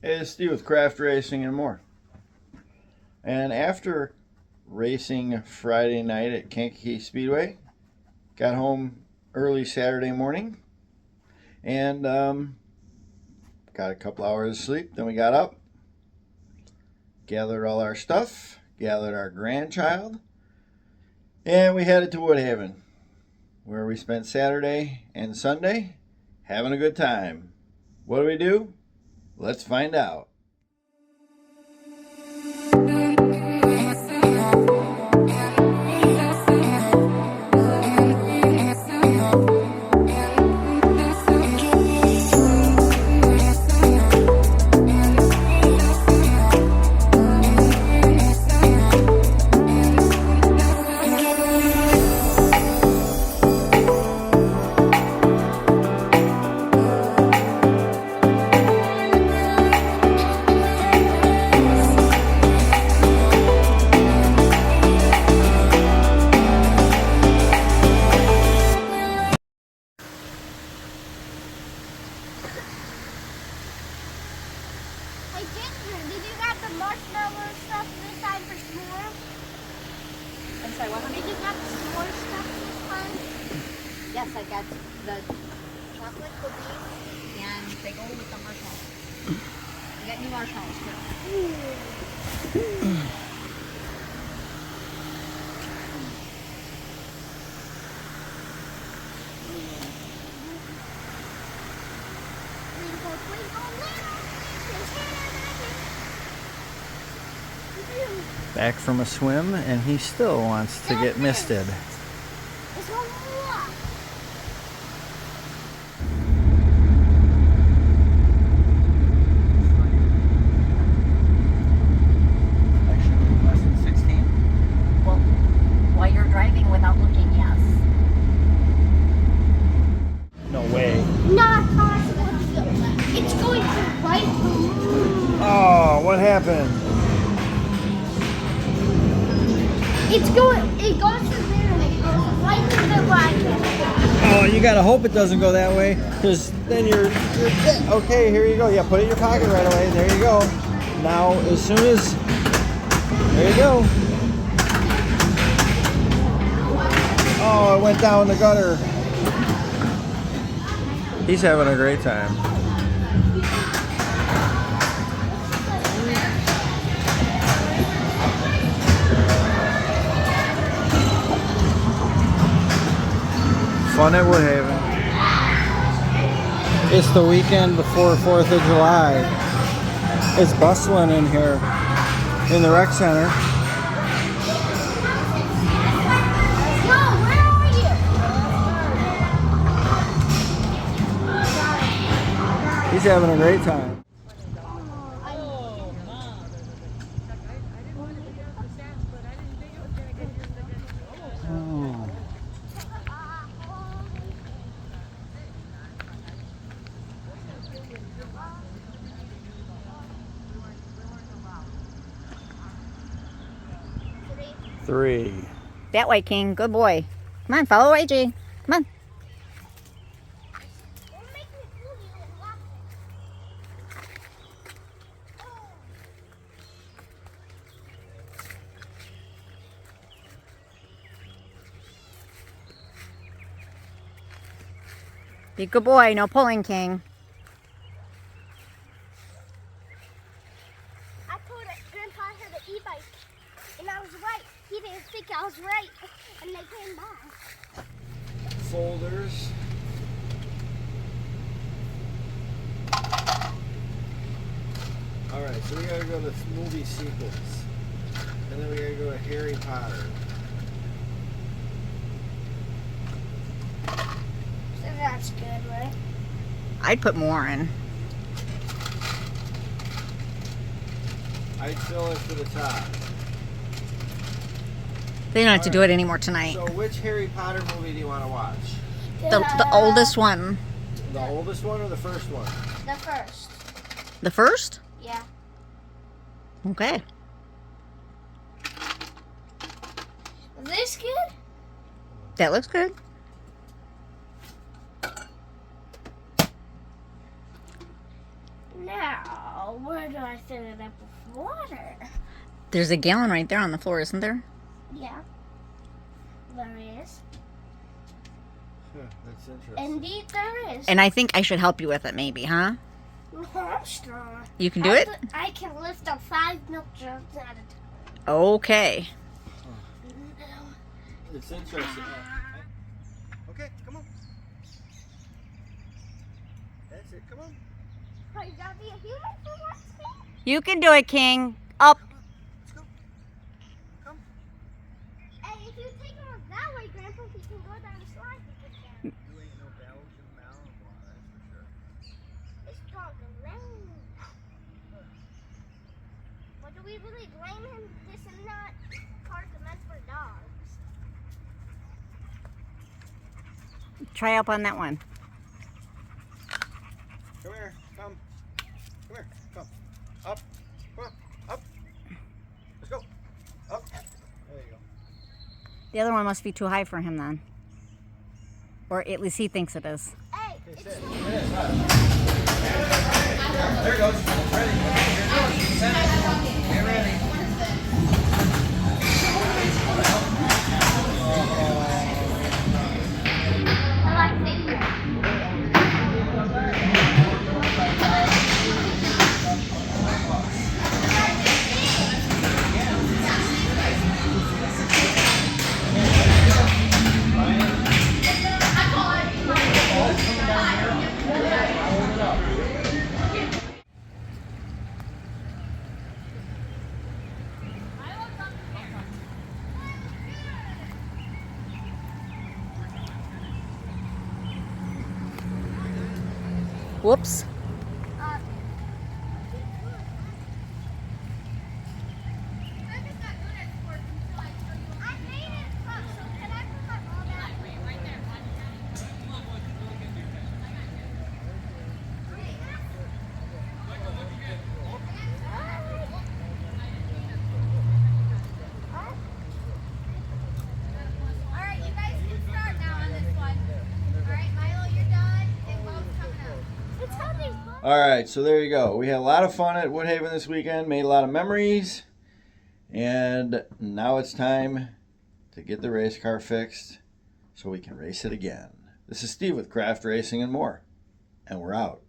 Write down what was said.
Hey, it's Steve with Craft Racing and more. And after racing Friday night at Kankakee Speedway, got home early Saturday morning and got a couple hours of sleep. Then we got up, gathered all our stuff, gathered our grandchild, and we headed to Woodhaven, where we spent Saturday and Sunday having a good time. What do? Let's find out. Hey Ginger, did you got the marshmallow stuff this time for s'more? I'm sorry, what, honey? Did you got the s'more stuff this time? Yes, I got the chocolate cookies and they go with the marshmallows. I got new marshmallows too. Twinkle, twinkle, little Back from a swim, and he still wants to get misted. There's one more. Actually, less than 16. Well, while you're driving without looking, yes. No way. Not possible. It's going to right through. Oh, what happened? It goes through there and it goes right through the rocket. Oh, you gotta hope it doesn't go that way, because then you're okay, here you go. Yeah, put it in your pocket right away. There you go. Now, as soon as, there you go. Oh, it went down the gutter. He's having a great time. Fun at Woodhaven. It's the weekend before 4th of July. It's bustling in here in the rec center. Whoa, where are you? He's having a great time. Oh. Three. That way, King. Good boy. Come on, follow AJ. Come on. Be a good boy. No pulling, King. I told Grandpa I had an e-bike, and I was right. He didn't think I was right, and they came by. Folders. Alright, so we gotta go to movie sequence. And then we gotta go to Harry Potter. So that's good, right? I'd put more in. I'd fill it to the top. They don't have to do it anymore tonight. So which Harry Potter movie do you want to watch? The oldest one. The oldest one or the first one? The first. The first? Yeah. Okay. This good? That looks good. Now, where do I fill it up with water? There's a gallon right there on the floor, isn't there? Yeah, there is. That's interesting. Indeed, there is. And I think I should help you with it, maybe, huh? I'm strong. You can do it? I can lift up 5 milk jugs at a time. Okay. It's interesting. Okay, come on. That's it, come on. Oh, you gotta be a human for once, King? You can do it, King. Up. Let's go. Come. Hey, if you take him that way, Grandpa, he can go down the slide if he can. You ain't no Belgian Malinois, that's for sure. It's called the lane. But do we really blame him? This is not park meant for dogs. Try up on that one. Come here, come. Come here, come. Up. Come on, up. Let's go. Up. There you go. The other one must be too high for him then. Or at least he thinks it is. Hey, Okay, it's sit. so There it goes. Ready. Get ready. I like thinking. Whoops. I made it up, so can I put my ball down? All right, you guys can start now on this one. All right, Milo, you're done, and Bob's coming up. It's helping. All right, so there you go. We had a lot of fun at Woodhaven this weekend, made a lot of memories, and now it's time to get the race car fixed so we can race it again. This is Steve with Craft Racing and More, and we're out.